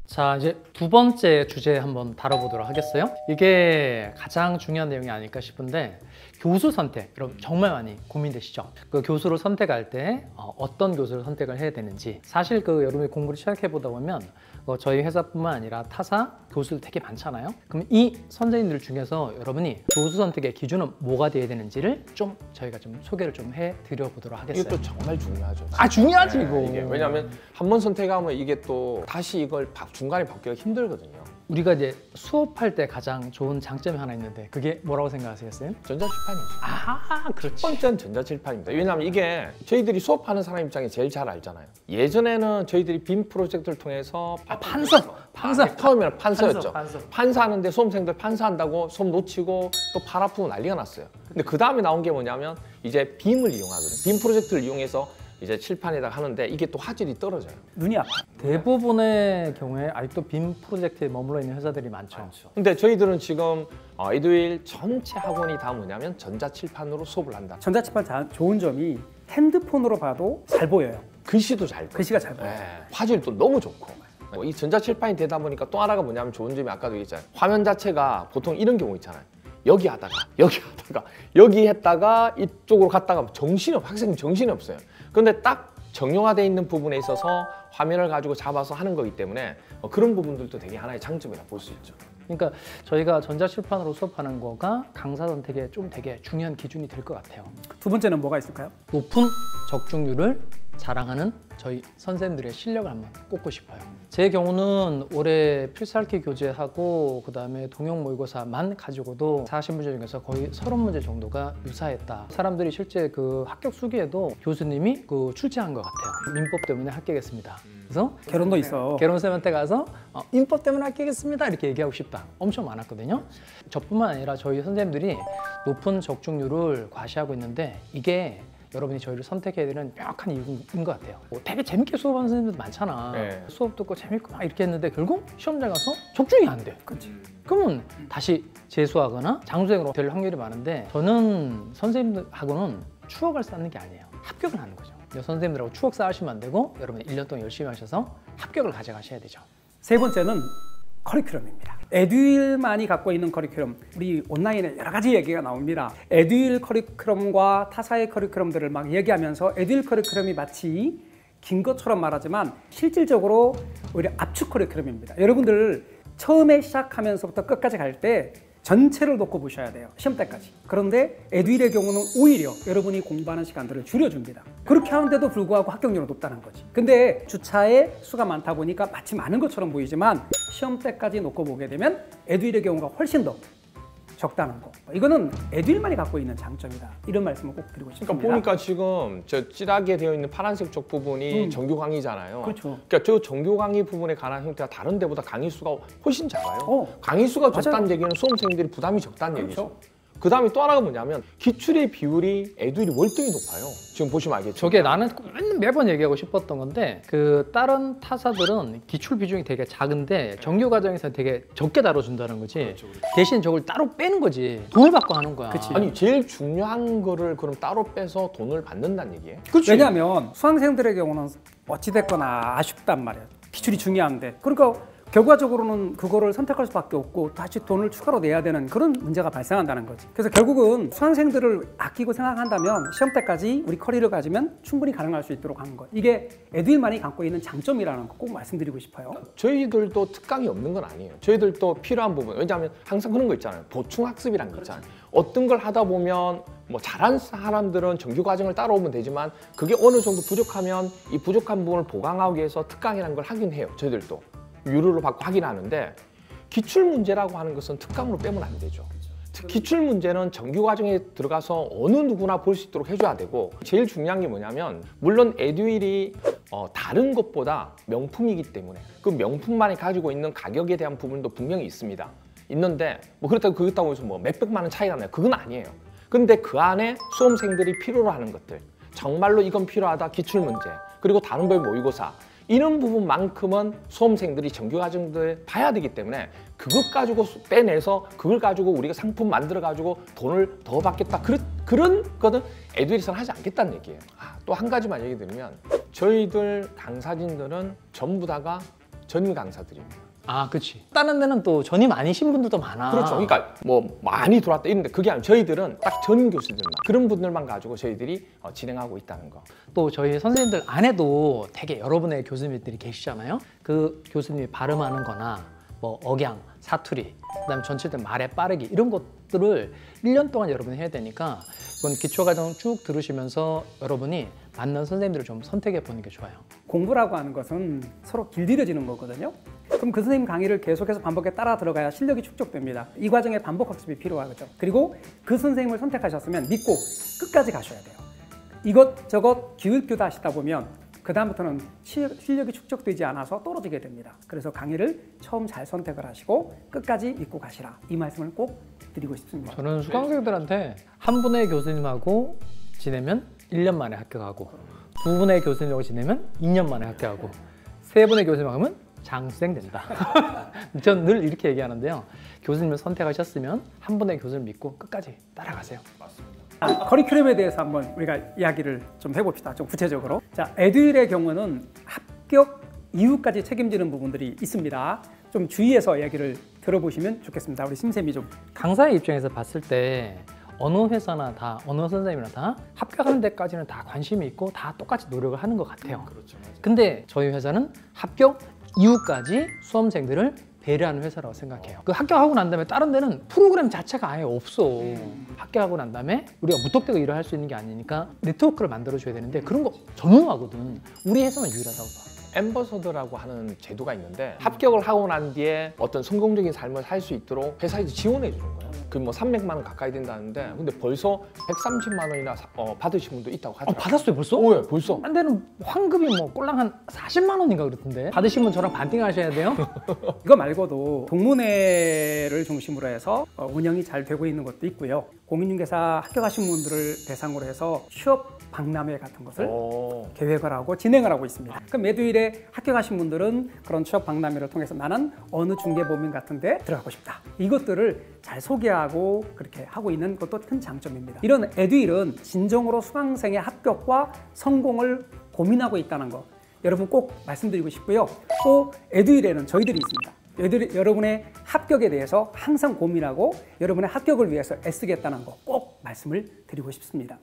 자, 이제 두 번째 주제 한번 다뤄보도록 하겠어요. 이게 가장 중요한 내용이 아닐까 싶은데, 교수 선택, 여러분 정말 많이 고민되시죠? 그 교수를 선택할 때 어떤 교수를 선택을 해야 되는지. 사실 여러분이 공부를 시작해 보다 보면 저희 회사뿐만 아니라 타사 교수들 되게 많잖아요. 그럼 이 선생님들 중에서 여러분이 교수 선택의 기준은 뭐가 돼야 되는지를 저희가 소개를 좀 해드려 보도록 하겠어요. 이게 또 정말 중요하죠. 중요하지 네, 이거. 이게 왜냐하면 한 번 선택하면 이게 또 다시 이걸 중간에 바뀌기가 힘들거든요. 우리가 이제 수업할 때 가장 좋은 장점이 하나 있는데, 그게 뭐라고 생각하세요, 쌤? 전자칠판이죠. 그렇지. 첫 번째는 전자칠판입니다. 왜냐하면 이게 저희들이 수업하는 사람 입장에 제일 잘 알잖아요. 예전에는 저희들이 빔 프로젝트를 통해서 판사. 처음에는 판사였죠. 판사. 판사하는데 수험생들 판사한다고 수업 놓치고 또 팔 아프고 난리가 났어요. 근데 그 다음에 나온 게 뭐냐면 이제 빔을 이용하거든요. 빔 프로젝트를 이용해서 이제 칠판에다가 하는데 이게 또 화질이 떨어져요. 눈이 아파. 대부분의 경우에 아직도 빔 프로젝트에 머물러 있는 회사들이 많죠. 근데 저희들은 지금 에듀윌 전체 학원이 다 뭐냐면 전자칠판으로 수업을 한다. 전자칠판 좋은 점이 핸드폰으로 봐도 잘 보여요. 글씨도 잘 보여요. 글씨가 잘 보여요. 네. 화질도 너무 좋고. 이 전자칠판이 되다 보니까 또 하나가 뭐냐면 좋은 점이 아까도 얘기했잖아요. 화면 자체가 보통 이런 경우 있잖아요. 여기 했다가 이쪽으로 갔다가 학생이 정신이 없어요. 근데 딱 정형화되어 있는 부분에 있어서 화면을 가지고 잡아서 하는 거기 때문에 그런 부분들도 되게 하나의 장점이라 볼 수 있죠. 그러니까 저희가 전자칠판으로 수업하는 거가 강사 선택에 좀 되게 중요한 기준이 될 것 같아요. 두 번째는 뭐가 있을까요? 높은 적중률을 자랑하는 저희 선생님들의 실력을 한번 꼽고 싶어요. 제 경우는 올해 필살기 교재하고 그다음에 동형 모의고사만 가지고도 40문제 중에서 거의 30문제 정도가 유사했다. 사람들이 실제 합격 수기에도 교수님이 출제한 것 같아요. 민법 때문에 합격했습니다. 그래서 결혼도 있어. 결혼쌤한테 가서 민법 때문에 합격했습니다 이렇게 얘기하고 싶다. 엄청 많았거든요. 저뿐만 아니라 저희 선생님들이 높은 적중률을 과시하고 있는데, 이게 여러분이 저희를 선택해야 되는 명확한 이유인 것 같아요. 되게 재밌게 수업하는 선생님들도 많잖아. 네. 수업 듣고 재밌고 막 이렇게 했는데 결국 시험장 가서 적중이 안 돼. 그러면 다시 재수하거나 장수생으로 될 확률이 많은데, 저는 선생님들하고는 추억을 쌓는 게 아니에요. 합격을 하는 거죠. 선생님들하고 추억 쌓으시면 안 되고 여러분이 1년 동안 열심히 하셔서 합격을 가져가셔야 되죠. 세 번째는 커리큘럼입니다. 에듀윌만이 갖고 있는 커리큘럼, 우리 온라인에 여러 가지 얘기가 나옵니다. 에듀윌 커리큘럼과 타사의 커리큘럼들을 막 얘기하면서 에듀윌 커리큘럼이 마치 긴 것처럼 말하지만 실질적으로 오히려 압축 커리큘럼입니다. 여러분들 처음에 시작하면서부터 끝까지 갈 때 전체를 놓고 보셔야 돼요. 시험 때까지. 그런데 에듀윌의 경우는 오히려 여러분이 공부하는 시간들을 줄여줍니다. 그렇게 하는데도 불구하고 합격률은 높다는 거지. 근데 주차의 수가 많다 보니까 마치 많은 것처럼 보이지만 시험 때까지 놓고 보게 되면 에듀윌의 경우가 훨씬 더 적다는 거. 이거는 에듀윌만이 갖고 있는 장점이다. 이런 말씀을 꼭 드리고 싶습니다. 그러니까 보니까 지금 저 찌라게 되어 있는 파란색 쪽 부분이 정규 강의잖아요. 그렇죠. 그러니까 저 정규 강의 부분에 관한 형태가 다른 데보다 강의 수가 훨씬 작아요. 강의 수가 적다는 얘기는 수험생들이 부담이 적다는 얘기죠. 그 다음에 또 하나가 뭐냐면 기출의 비율이 에듀윌이 월등히 높아요. 지금 보시면 알겠죠. 저게 나는 매번 얘기하고 싶었던 건데, 다른 타사들은 기출 비중이 되게 작은데 정규 과정에서 되게 적게 다뤄준다는 거지. 그렇죠. 대신 저걸 따로 빼는 거지. 돈을 받고 하는 거야. 그치. 아니 제일 중요한 거를 그럼 따로 빼서 돈을 받는다는 얘기예요? 그치? 왜냐하면 수강생들의 경우는 어찌됐거나 아쉽단 말이야. 기출이 중요한데. 그러니까 결과적으로는 그거를 선택할 수밖에 없고 다시 돈을 추가로 내야 되는 그런 문제가 발생한다는 거지. 그래서 결국은 수강생들을 아끼고 생각한다면 시험 때까지 우리 커리를 가지면 충분히 가능할 수 있도록 하는 것. 이게 에듀윌만이 갖고 있는 장점이라는 거 꼭 말씀드리고 싶어요. 저희들도 특강이 없는 건 아니에요. 저희들도 필요한 부분. 왜냐하면 항상 그런 거 있잖아요. 보충학습이라는 거 있잖아요. 어떤 걸 하다 보면 잘한 사람들은 정규 과정을 따라오면 되지만 그게 어느 정도 부족하면 이 부족한 부분을 보강하기 위해서 특강이라는 걸 하긴 해요. 저희들도. 유료로 받고 하긴 하는데, 기출 문제라고 하는 것은 특강으로 빼면 안 되죠. 기출 문제는 정규 과정에 들어가서 어느 누구나 볼 수 있도록 해줘야 되고, 제일 중요한 게 뭐냐면 물론 에듀윌이 다른 것보다 명품이기 때문에 그 명품만이 가지고 있는 가격에 대한 부분도 분명히 있는데 그렇다고 해서 몇백만 원 차이가 나요. 그건 아니에요. 근데 그 안에 수험생들이 필요로 하는 것들, 정말로 이건 필요하다, 기출 문제, 그리고 다른 별 모의고사, 이런 부분만큼은 수험생들이 정규과정들 봐야 되기 때문에 그것 가지고 빼내서 그걸 가지고 우리가 상품 만들어 가지고 돈을 더 받겠다 그런 거는 에듀윌에서는 하지 않겠다는 얘기예요. 또 한 가지만 얘기 드리면 저희들 강사진들은 전부 다가 전임 강사들입니다. 아, 그렇지. 다른 데는 또 전임 아니신 분들도 많아. 그렇죠. 그러니까 뭐 많이 들어왔다 이런데 그게 아니고 저희들은 딱 전임 교수들만 그런 분들만 가지고 저희들이 진행하고 있다는 거. 또 저희 선생님들 안에도 되게 여러분의 교수님들이 계시잖아요. 그 교수님이 발음하는 거나 뭐 억양, 사투리, 그다음에 전체들 말의 빠르기 이런 것들을 1년 동안 여러분이 해야 되니까 그건 기초과정 쭉 들으시면서 여러분이 맞는 선생님들을 좀 선택해 보는 게 좋아요. 공부라고 하는 것은 서로 길들여지는 거거든요. 그럼 그 선생님 강의를 계속해서 반복해 따라 들어가야 실력이 축적됩니다. 이 과정에 반복 학습이 필요하죠. 그리고 그 선생님을 선택하셨으면 믿고 끝까지 가셔야 돼요. 이것저것 기울기다 하시다 보면 그 다음부터는 실력이 축적되지 않아서 떨어지게 됩니다. 그래서 강의를 처음 잘 선택을 하시고 끝까지 믿고 가시라. 이 말씀을 꼭 드리고 싶습니다. 저는 수강생들한테 한 분의 교수님하고 지내면 1년 만에 합격하고 두 분의 교수님하고 지내면 2년 만에 합격하고 세 분의 교수님하고 하면 장수생 된다. 전 늘 이렇게 얘기하는데요. 교수님을 선택하셨으면 한 분의 교수를 믿고 끝까지 따라가세요. 맞습니다. 커리큘럼에 대해서 한번 우리가 이야기를 좀 해봅시다. 좀 구체적으로. 자, 에듀윌의 경우는 합격 이후까지 책임지는 부분들이 있습니다. 좀 주의해서 이야기를 들어보시면 좋겠습니다. 우리 심쌤이 좀. 강사의 입장에서 봤을 때 어느 회사나 다 어느 선생님이나 다 합격하는 데까지는 다 관심이 있고 다 똑같이 노력을 하는 것 같아요. 그렇죠. 근데 저희 회사는 합격 이후까지 수험생들을 배려하는 회사라고 생각해요. 그 합격하고 난 다음에 다른 데는 프로그램 자체가 아예 없어. 합격하고 난 다음에 우리가 무턱대고 일을 할 수 있는 게 아니니까 네트워크를 만들어줘야 되는데 그런 거 전무하거든. 우리 회사만 유일하다고 봐. 앰버서더라고 하는 제도가 있는데 합격을 하고 난 뒤에 어떤 성공적인 삶을 살 수 있도록 회사에서 지원해 주는 거예요. 그 뭐 300만 원 가까이 된다는데 근데 벌써 130만 원이나 받으신 분도 있다고 하더라고요. 받았어요 벌써? 오, 예, 벌써. 한 데는 환급이 뭐 꼴랑 한 40만 원인가 그렇던데. 받으신 분 저랑 반띵 하셔야 돼요. 이거 말고도 동문회를 중심으로 해서 운영이 잘 되고 있는 것도 있고요. 공인중개사 합격하신 분들을 대상으로 해서 취업 박람회 같은 것을 계획을 하고 진행을 하고 있습니다. 그럼 에듀윌에 합격하신 분들은 그런 취업 박람회를 통해서 나는 어느 중개법인 같은 데 들어가고 싶다. 이것들을 잘 소개하고 그렇게 하고 있는 것도 큰 장점입니다. 이런 에듀윌은 진정으로 수강생의 합격과 성공을 고민하고 있다는 거 여러분 꼭 말씀드리고 싶고요. 또 에듀윌에는 저희들이 있습니다. 여러분의 합격에 대해서 항상 고민하고 여러분의 합격을 위해서 애쓰겠다는 거 꼭 말씀을 드리고 싶습니다.